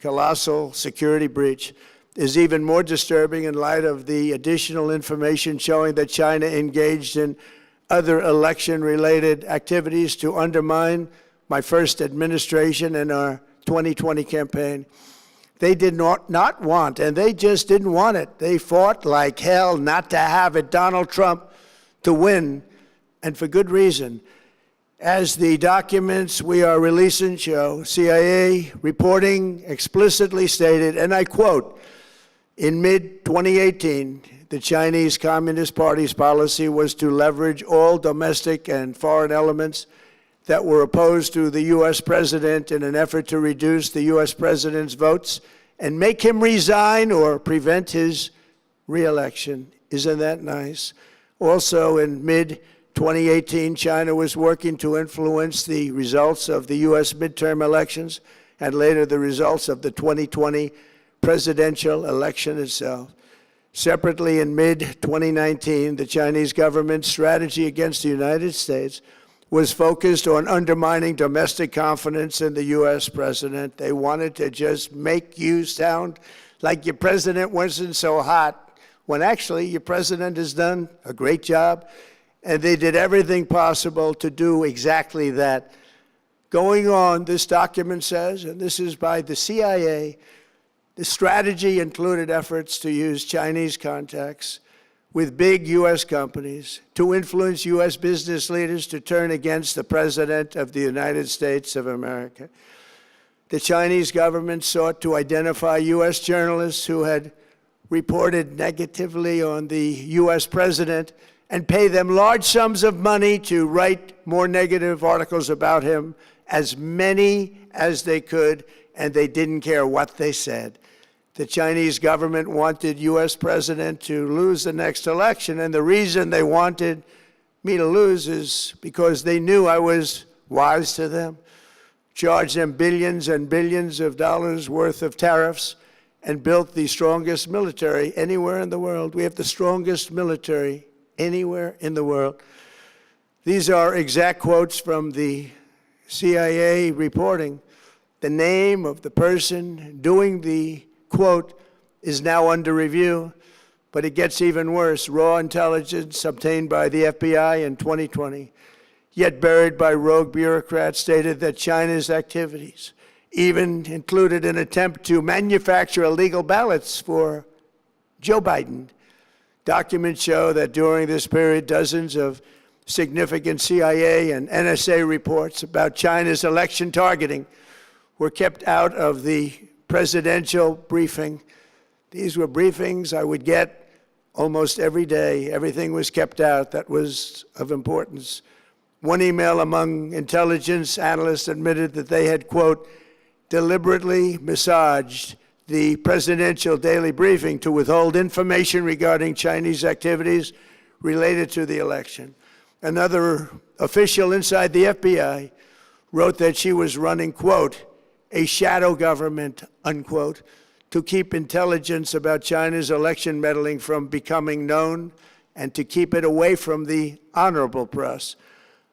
colossal security breach is even more disturbing in light of the additional information showing that China engaged in other election-related activities to undermine my first administration and our 2020 campaign. They did not want, and they just didn't want it. They fought like hell not to have it, Donald Trump, to win, and for good reason. As the documents we are releasing show, CIA reporting explicitly stated, and I quote, in mid-2018, the Chinese Communist Party's policy was to leverage all domestic and foreign elements that were opposed to the U.S. president in an effort to reduce the U.S. president's votes and make him resign or prevent his re-election. Isn't that nice? Also, in mid-2018, China was working to influence the results of the U.S. midterm elections and later the results of the 2020 presidential election itself. Separately, in mid-2019, the Chinese government's strategy against the United States was focused on undermining domestic confidence in the U.S. president. They wanted to just make you sound like your president wasn't so hot, when actually your president has done a great job, and they did everything possible to do exactly that. Going on, this document says, and this is by the CIA, the strategy included efforts to use Chinese contacts with big U.S. companies to influence U.S. business leaders to turn against the President of the United States of America. The Chinese government sought to identify U.S. journalists who had reported negatively on the U.S. president and pay them large sums of money to write more negative articles about him, as many as they could, and they didn't care what they said. The Chinese government wanted U.S. president to lose the next election, and the reason they wanted me to lose is because they knew I was wise to them, charged them billions and billions of dollars worth of tariffs, and built the strongest military anywhere in the world. We have the strongest military anywhere in the world. These are exact quotes from the CIA reporting. The name of the person doing the quote is now under review, but it gets even worse. Raw intelligence obtained by the FBI in 2020, yet buried by rogue bureaucrats, stated that China's activities even included an attempt to manufacture illegal ballots for Joe Biden. Documents show that during this period, dozens of significant CIA and NSA reports about China's election targeting were kept out of the presidential briefing. These were briefings I would get almost every day. Everything was kept out that was of importance. One email among intelligence analysts admitted that they had, quote, deliberately massaged the presidential daily briefing to withhold information regarding Chinese activities related to the election. Another official inside the FBI wrote that she was running, quote, a shadow government, unquote, to keep intelligence about China's election meddling from becoming known and to keep it away from the honorable press.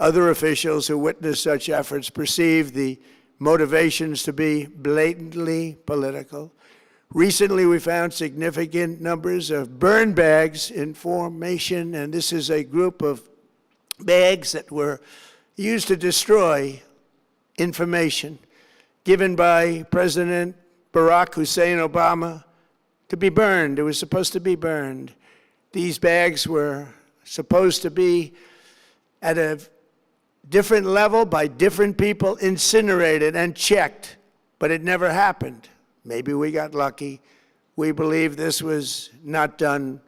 Other officials who witnessed such efforts perceived the motivations to be blatantly political. Recently, we found significant numbers of burn bags in formation, and this is a group of bags that were used to destroy information given by President Barack Hussein Obama to be burned. It was supposed to be burned. These bags were supposed to be at a different level by different people, incinerated and checked, but it never happened. Maybe we got lucky. We believe this was not done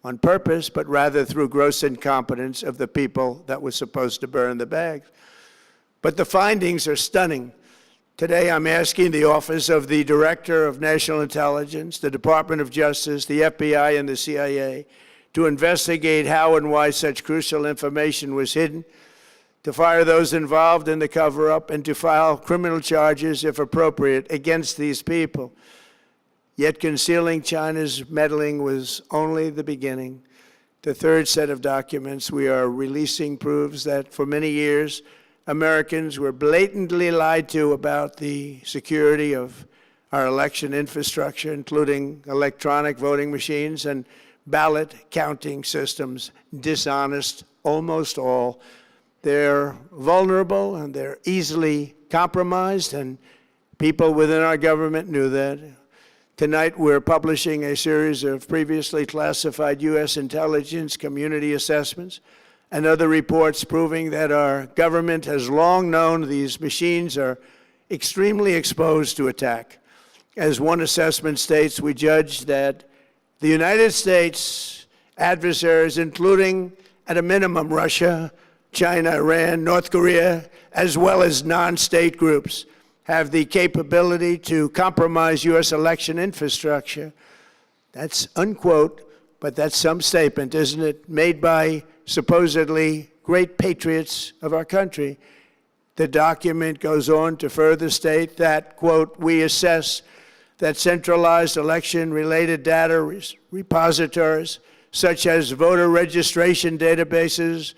on purpose, but rather through gross incompetence of the people that were supposed to burn the bags. But the findings are stunning. Today, I'm asking the Office of the Director of National Intelligence, the Department of Justice, the FBI, and the CIA to investigate how and why such crucial information was hidden, to fire those involved in the cover-up, and to file criminal charges, if appropriate, against these people. Yet concealing China's meddling was only the beginning. The third set of documents we are releasing proves that for many years, Americans were blatantly lied to about the security of our election infrastructure, including electronic voting machines and ballot counting systems, dishonest, almost all. They're vulnerable and they're easily compromised, and people within our government knew that. Tonight, we're publishing a series of previously classified U.S. intelligence community assessments and other reports proving that our government has long known these machines are extremely exposed to attack. As one assessment states, we judge that the United States adversaries, including at a minimum Russia, China, Iran, North Korea, as well as non-state groups, have the capability to compromise U.S. election infrastructure. That's unquote, but that's some statement, isn't it, made by supposedly great patriots of our country. The document goes on to further state that, quote, we assess that centralized election-related data repositories, such as voter registration databases,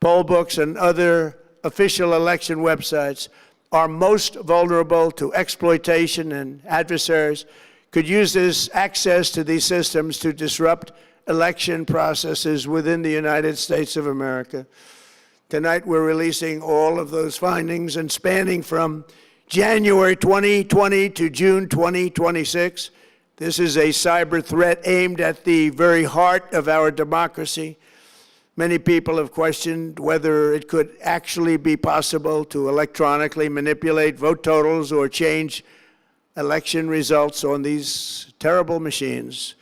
poll books, and other official election websites, are most vulnerable to exploitation, and adversaries could use this access to these systems to disrupt election processes within the United States of America. Tonight, we're releasing all of those findings, and spanning from January 2020 to June 2026. This is a cyber threat aimed at the very heart of our democracy. Many people have questioned whether it could actually be possible to electronically manipulate vote totals or change election results on these terrible machines.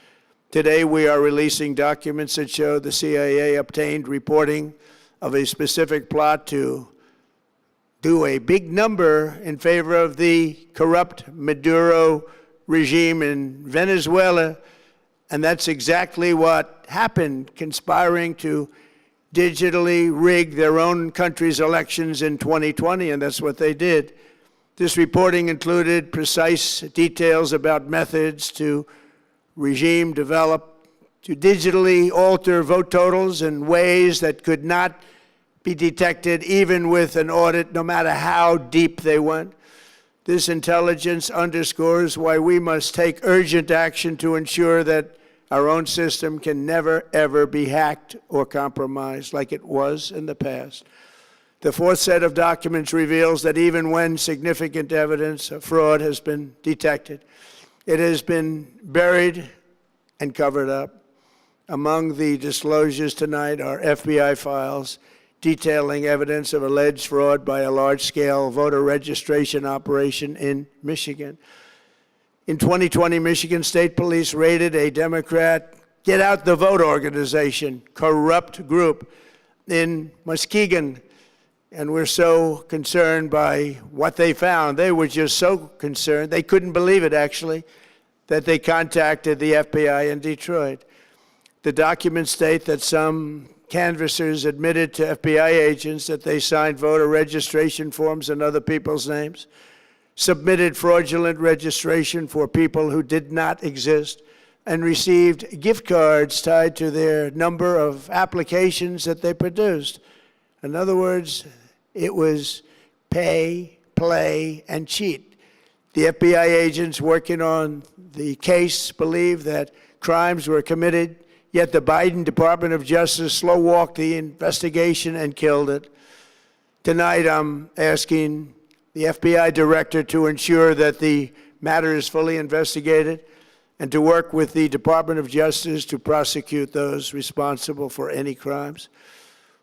Today, we are releasing documents that show the CIA obtained reporting of a specific plot to do a big number in favor of the corrupt Maduro regime in Venezuela, and that's exactly what happened, conspiring to digitally rig their own country's elections in 2020, and that's what they did. This reporting included precise details about methods to regime develop to digitally alter vote totals in ways that could not be detected even with an audit, no matter how deep they went. This intelligence underscores why we must take urgent action to ensure that our own system can never, ever be hacked or compromised like it was in the past. The fourth set of documents reveals that even when significant evidence of fraud has been detected, it has been buried and covered up. Among the disclosures tonight are FBI files detailing evidence of alleged fraud by a large-scale voter registration operation in Michigan. In 2020, Michigan State Police raided a Democrat Get Out the Vote organization, corrupt group in Muskegon. And we're so concerned by what they found. They were just so concerned, they couldn't believe it, actually, that they contacted the FBI in Detroit. The documents state that some canvassers admitted to FBI agents that they signed voter registration forms in other people's names, submitted fraudulent registration for people who did not exist, and received gift cards tied to their number of applications that they produced. In other words, it was pay, play, and cheat. The FBI agents working on the case believe that crimes were committed, yet the Biden Department of Justice slow-walked the investigation and killed it. Tonight, I'm asking the FBI director to ensure that the matter is fully investigated and to work with the Department of Justice to prosecute those responsible for any crimes.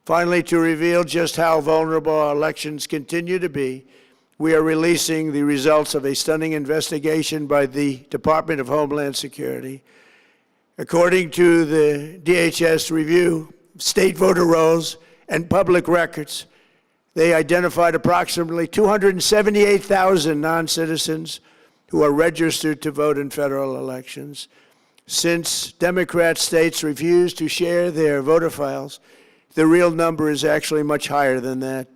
Finally, to reveal just how vulnerable our elections continue to be, we are releasing the results of a stunning investigation by the Department of Homeland Security. According to the DHS review of state voter rolls and public records, they identified approximately 278,000 non-citizens who are registered to vote in federal elections. Since Democrat states refuse to share their voter files, the real number is actually much higher than that.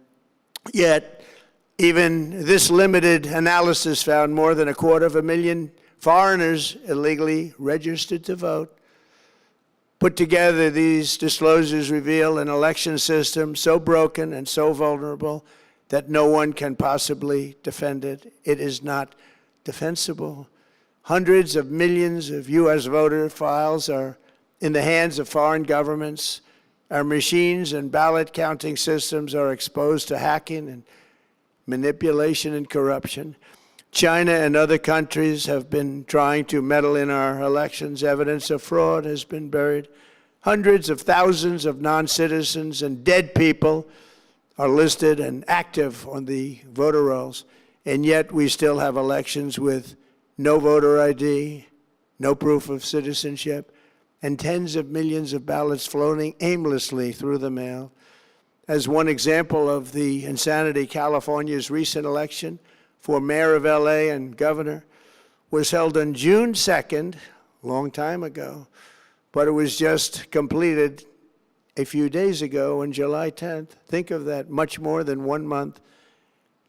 Yet, even this limited analysis found more than 250,000 foreigners illegally registered to vote. Put together, these disclosures reveal an election system so broken and so vulnerable that no one can possibly defend it. It is not defensible. Hundreds of millions of U.S. voter files are in the hands of foreign governments. Our machines and ballot counting systems are exposed to hacking and manipulation and corruption. China and other countries have been trying to meddle in our elections. Evidence of fraud has been buried. Hundreds of thousands of non-citizens and dead people are listed and active on the voter rolls, and yet we still have elections with no voter ID, no proof of citizenship, and tens of millions of ballots floating aimlessly through the mail. As one example of the insanity, California's recent election for mayor of LA and governor was held on June 2nd, a long time ago, but it was just completed a few days ago on July 10th. Think of that, much more than 1 month.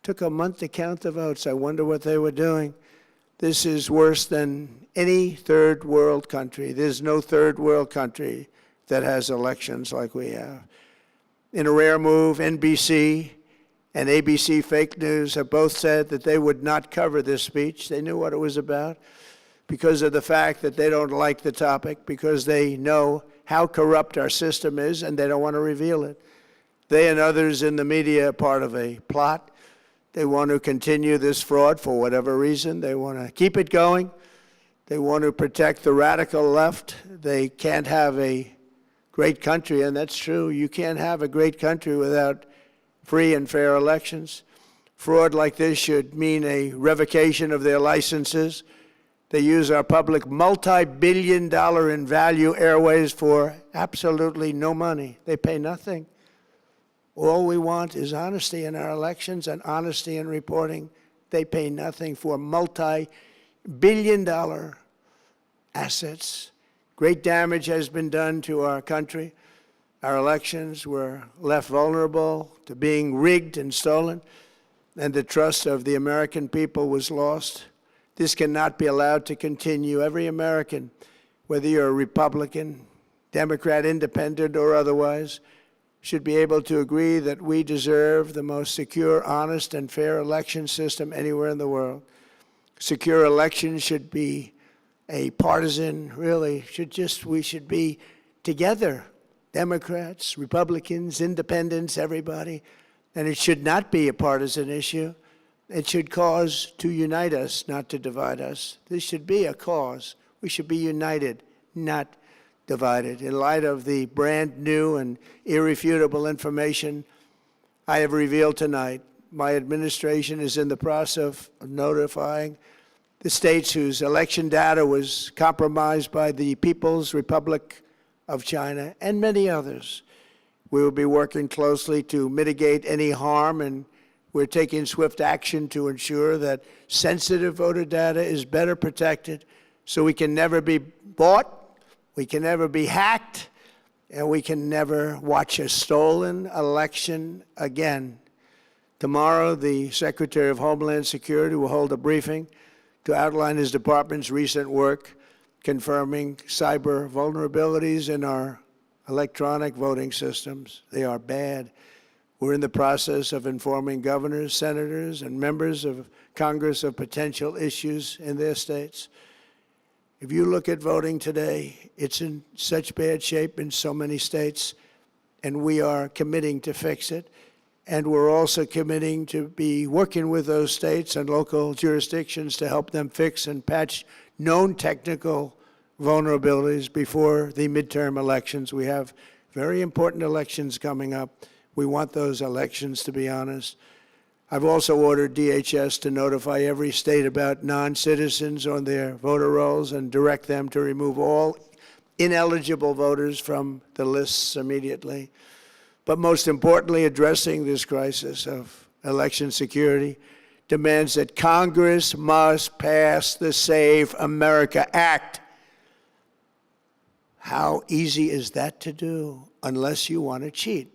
Took a month to count the votes. I wonder what they were doing. This is worse than any third world country. There's no third world country that has elections like we have. In a rare move, NBC and ABC Fake News have both said that they would not cover this speech. They knew what it was about because of the fact that they don't like the topic, because they know how corrupt our system is and they don't want to reveal it. They and others in the media are part of a plot. They want to continue this fraud for whatever reason. They want to keep it going. They want to protect the radical left. They can't have a great country, and that's true. You can't have a great country without free and fair elections. Fraud like this should mean a revocation of their licenses. They use our public multi-billion-dollar in value airways for absolutely no money. They pay nothing. All we want is honesty in our elections and honesty in reporting. They pay nothing for multi-billion-dollar assets. Great damage has been done to our country. Our elections were left vulnerable to being rigged and stolen, and the trust of the American people was lost. This cannot be allowed to continue. Every American, whether you're a Republican, Democrat, Independent, or otherwise, should be able to agree that we deserve the most secure, honest, and fair election system anywhere in the world. Secure elections should be a partisan, we should be together, Democrats, Republicans, Independents, everybody, and it should not be a partisan issue. It should cause to unite us, not to divide us. This should be a cause. We should be united, not divided. In light of the brand new and irrefutable information I have revealed tonight, my administration is in the process of notifying the states whose election data was compromised by the People's Republic of China and many others. We will be working closely to mitigate any harm, and we're taking swift action to ensure that sensitive voter data is better protected so we can never be bought, we can never be hacked, and we can never watch a stolen election again. Tomorrow, the Secretary of Homeland Security will hold a briefing to outline his department's recent work confirming cyber vulnerabilities in our electronic voting systems. They are bad. We're in the process of informing governors, senators, and members of Congress of potential issues in their states. If you look at voting today, it's in such bad shape in so many states, and we are committing to fix it. And we're also committing to be working with those states and local jurisdictions to help them fix and patch known technical vulnerabilities before the midterm elections. We have very important elections coming up. We want those elections to be honest. I've also ordered DHS to notify every state about non-citizens on their voter rolls and direct them to remove all ineligible voters from the lists immediately. But most importantly, addressing this crisis of election security demands that Congress must pass the Save America Act. How easy is that to do unless you want to cheat?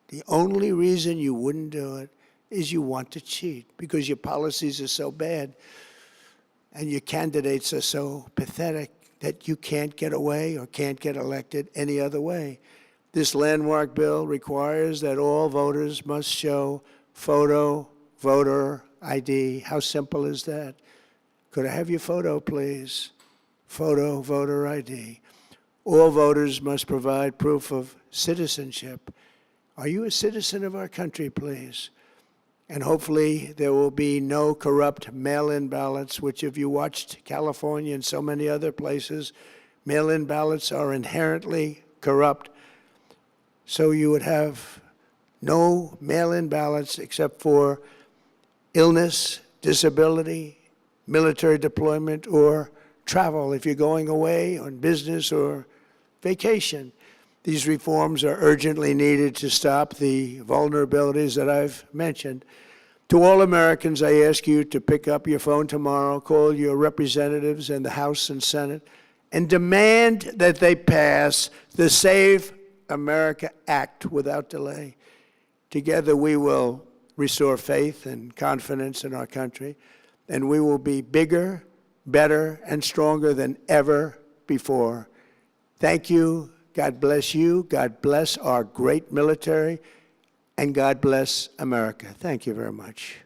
The only reason you wouldn't do it is you want to cheat because your policies are so bad and your candidates are so pathetic that you can't get away or can't get elected any other way. This landmark bill requires that all voters must show photo voter ID. How simple is that? Could I have your photo, please? Photo, voter ID. All voters must provide proof of citizenship. Are you a citizen of our country, please? And hopefully there will be no corrupt mail-in ballots, which if you watched California and so many other places, mail-in ballots are inherently corrupt. So you would have no mail-in ballots except for illness, disability, military deployment, or travel if you're going away on business or vacation. These reforms are urgently needed to stop the vulnerabilities that I've mentioned. To all Americans, I ask you to pick up your phone tomorrow, call your representatives in the House and Senate, and demand that they pass the Save America Act without delay. Together we will restore faith and confidence in our country, and we will be bigger, better, and stronger than ever before. Thank you. God bless you. God bless our great military. And God bless America. Thank you very much.